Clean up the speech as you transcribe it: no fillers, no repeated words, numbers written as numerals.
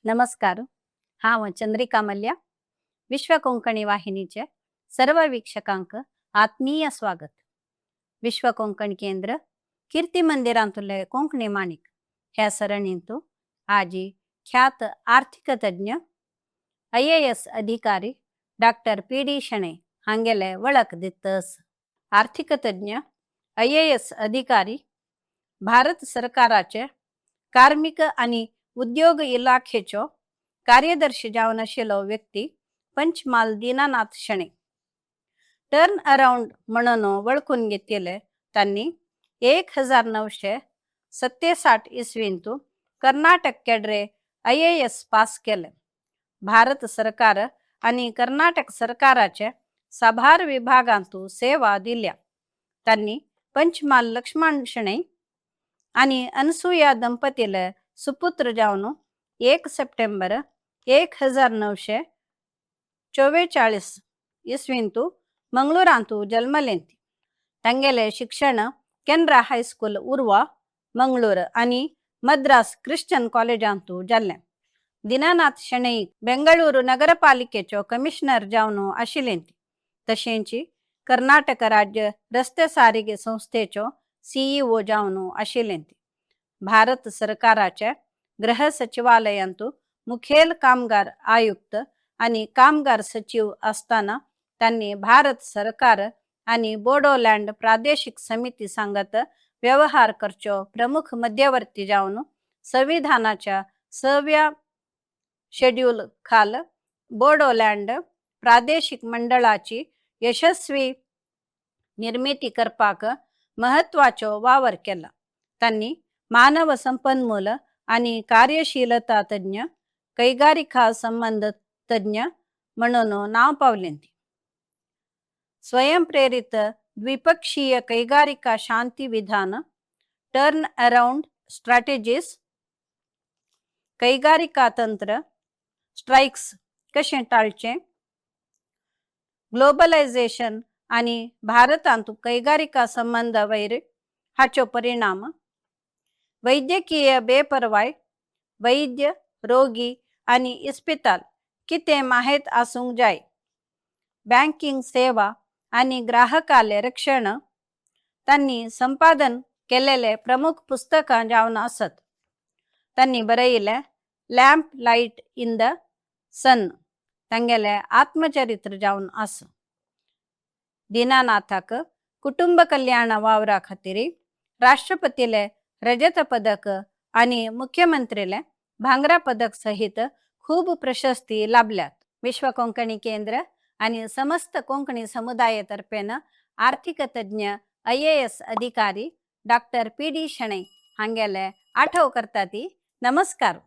नमस्कार. हांव चंद्रिका मल्ल्या. विश्व कोंकणी वाहिनीचे सर्व वीक्षकांक आत्मीय स्वागत. विश्व कोंकणी केंद्र कीर्ती मंदिरांतले कोंकणी माणिक ह्या सरणींतू आजी ख्यात आर्थिक तज्ञ IAS अधिकारी डॉक्टर PD शणै हांगेले वळख दितस. आर्थिक तज्ञ IAS अधिकारी भारत सरकाराचे कार्मिक आणि उद्योग इलाखेचो कार्यदर्शी जावन आशिल्लो व्यक्ती पंचमाल दीनानाथ शणै. टर्न अराउंड म्हणून वळखून घेतले त्यांनी 1967 इसवींतू कर्नाटक केड्रे IAS पास केले. भारत सरकार आणि कर्नाटक सरकाराचे साभार विभागांतू सेवा दिल्या. त्यांनी पंचमाल लक्ष्मण शणै आणि अनसुया दंपतीले सुपुत्र जावन 1 सप्टेंबर 1944 इसवींतू मंगळूरांतू जन्मलेंती. तांगेले शिक्षण केनरा हायस्कूल उर्वा मंगळूर आणि मद्रास क्रिश्चन कॉलेजांतू जाल्ले. दीनानाथ शणै बेंगळूरू नगरपालिकेचो कमिशनर जावन आशिल्लेंती. तशेंच कर्नाटक राज्य रस्ते साರಿಗೆ संस्थेचो CEO जावन आशिल्लेंती. भारत सरकाराचे गृह सचिवालयांतू मुखेल कामगार आयुक्त आणि कामगार सचिव असताना त्यांनी भारत सरकार आणि बोडोलँड प्रादेशिक समिती सांगत व्यवहार करचो प्रमुख मध्यवर्ती जावन संविधानाच्या 6व्या शेड्यूल खाल बोडोलँड प्रादेशिक मंडळाची यशस्वी निर्मिती करपाक महत्वाचो वावर केला. त्यांनी मानव संपन्मूल आणि कार्यशीलता तज्ञ कैगारिका संबंध तज्ञ म्हणून नाव पावलेंती. स्वयंप्रेरित द्विपक्षीय कैगारिका शांती विधान, टर्न अराउंड स्ट्रॅटेजीज, कैगारिका तंत्र, स्ट्राइक्स कशे टाळचे, ग्लोबलायझेशन आणि भारतांतू कैगारिका संबंध वैर हाचो परिणाम, वैद्यकीय बेपरवाय, वैद्य रोगी आणि इस्पिताल किते माहीत आसूंक जाय, बँकिंग सेवा आणि ग्राहकाले रक्षण. त्यांनी संपादन केलेले प्रमुख पुस्तकां जावन आसत. त्यांनी बरयले लॅम्प लाईट इन द सन तांगेले आत्मचरित्र जावन आस. दीनानाथाक कुटुंब कल्याण वावरा खातीर राष्ट्रपतीले रजत पदक आणि मुख्यमंत्रीले भांगरा पदक सहित खूब प्रशस्ती लाभल्यात. विश्व कोंकणी केंद्र आणि समस्त कोंकणी समुदायातर्फेन आर्थिक तज्ञ IAS अधिकारी डॉक्टर PD शणै हांगेले आठव करता ती. नमस्कार.